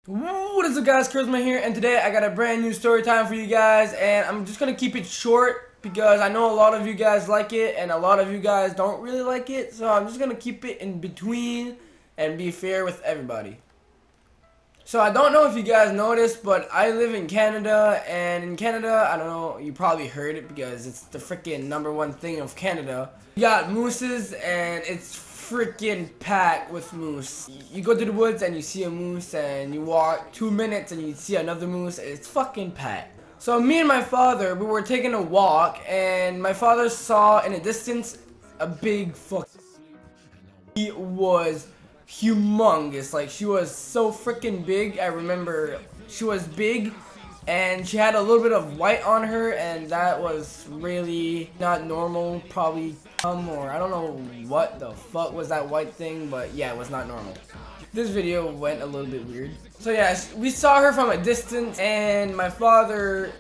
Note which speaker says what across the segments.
Speaker 1: What is up, guys? Charisma here, and today I got a brand new story time for you guys, and I'm just gonna keep it short because I know a lot of you guys like it and a lot of you guys don't really like it, so I'm just gonna keep it in between and be fair with everybody. So I don't know if you guys noticed, but I live in Canada, and in Canada, I don't know, you probably heard it because it's the freaking #1 thing of Canada. You got mooses, and it's freaking packed with moose. You go to the woods and you see a moose, and you walk 2 minutes and you see another moose. It's fucking packed. So me and my father, we were taking a walk, and my father saw in the distance a big fuck. He was humongous. Like, she was so freaking big. I remember she was big and she had a little bit of white on her, and that was really not normal. Probably or I don't know what the fuck was that white thing, but yeah, it was not normal. This video went a little bit weird. So yeah, we saw her from a distance, and my father,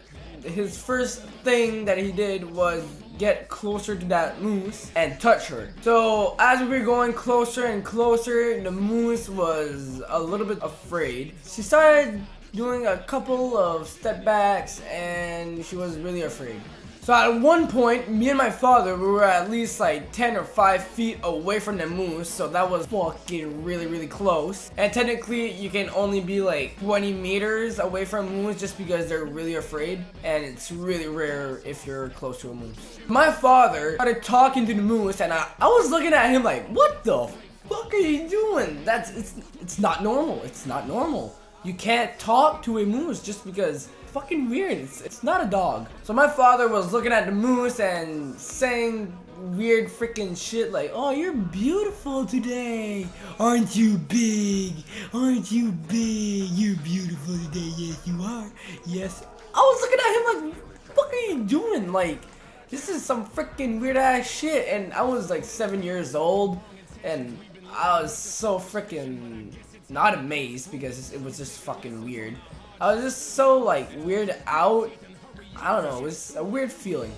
Speaker 1: his first thing that he did was get closer to that moose and touch her. So as we were going closer and closer, the moose was a little bit afraid. She started doing a couple of step backs, and she was really afraid. So at one point, me and my father, we were at least like 10 or 5 feet away from the moose, so that was fucking really close. And technically, you can only be like 20 meters away from moose just because they're really afraid, and it's really rare if you're close to a moose. My father started talking to the moose, and I was looking at him like, what the fuck are you doing? It's not normal. It's not normal. You can't talk to a moose just because. Fucking weird. It's not a dog. So my father was looking at the moose and saying weird freaking shit like, oh, you're beautiful today. Aren't you big? Aren't you big? You're beautiful today. Yes, you are. Yes. I was looking at him like, what the fuck are you doing? Like, this is some freaking weird ass shit. And I was like 7 years old, and I was so freaking not amazed because it was just fucking weird. I was just so like weirded out. I don't know, it was a weird feeling.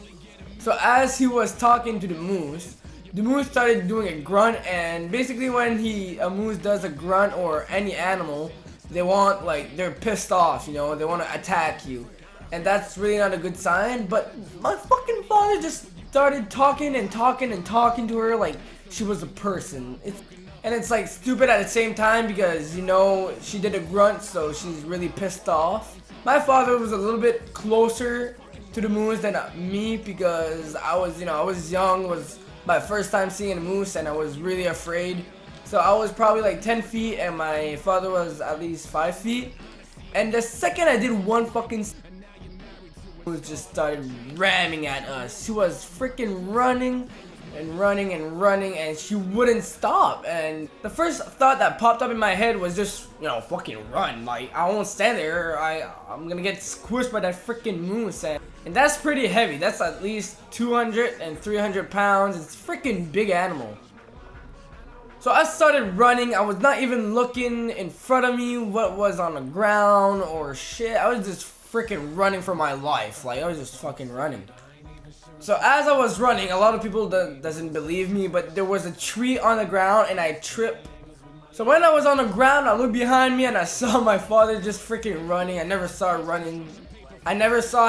Speaker 1: So as he was talking to the moose started doing a grunt, and basically when a moose does a grunt, or any animal, they want, like, they're pissed off, you know, they want to attack you. And that's really not a good sign, but my fucking father just started talking and talking and talking to her like she was a person. And it's like stupid at the same time because, you know, she did a grunt, so she's really pissed off. My father was a little bit closer to the moose than me because I was young. It was my first time seeing a moose, and I was really afraid. So I was probably like 10 feet, and my father was at least 5 feet. And the second I did one fucking moose just started ramming at us. She was freaking running and running and running, and she wouldn't stop. And the first thought that popped up in my head was just, you know, fucking run. Like, I won't stand there. I'm gonna get squished by that freaking moose, and that's pretty heavy. That's at least 200 and 300 pounds. It's a freaking big animal. So I started running. I was not even looking in front of me what was on the ground or shit. I was just freaking running for my life. Like, I was just fucking running. So as I was running, a lot of people doesn't believe me, but there was a tree on the ground and I tripped. So when I was on the ground, I looked behind me and I saw my father just freaking running. I never saw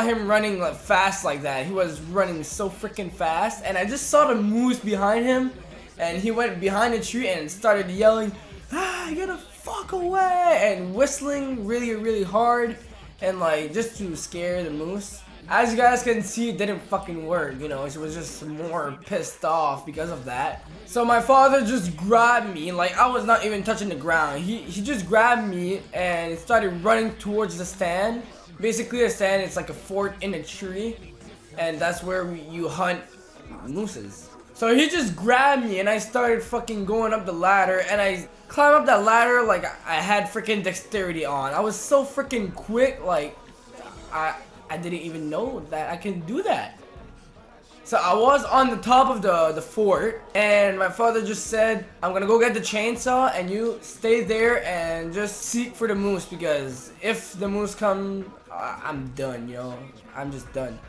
Speaker 1: him running like fast like that. He was running so freaking fast, and I just saw the moose behind him, and he went behind the tree and started yelling, "Ah, get the fuck away!" and whistling really hard, and like just to scare the moose. As you guys can see, it didn't fucking work, you know, she was just more pissed off because of that. So my father just grabbed me, like I was not even touching the ground. He just grabbed me and started running towards the stand. Basically a stand, it's like a fort in a tree, and that's where you hunt mooses. So he just grabbed me and I started fucking going up the ladder, and I climbed up that ladder like I had freaking dexterity on. I was so freaking quick, like I didn't even know that I can do that. So I was on the top of the fort, and my father just said, I'm gonna go get the chainsaw and you stay there and just seek for the moose, because if the moose come, I'm done, you know, I'm just done.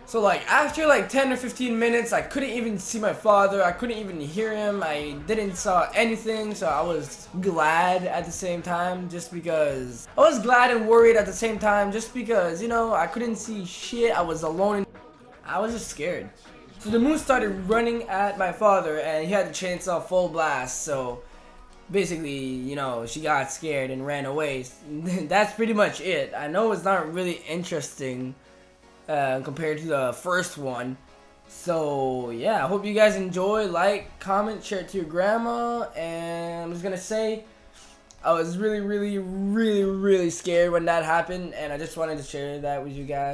Speaker 1: So like after like 10 or 15 minutes, I couldn't even see my father. I couldn't even hear him. I didn't saw anything. So I was glad at the same time, just because I was glad and worried at the same time, just because, you know, I couldn't see shit. I was alone. I was just scared. So the moose started running at my father, and he had the chainsaw full blast. So basically, you know, she got scared and ran away. That's pretty much it. I know it's not really interesting compared to the first one. So yeah, I hope you guys enjoy. Like, comment, share it to your grandma. And I'm just gonna say, I was really scared when that happened, and I just wanted to share that with you guys.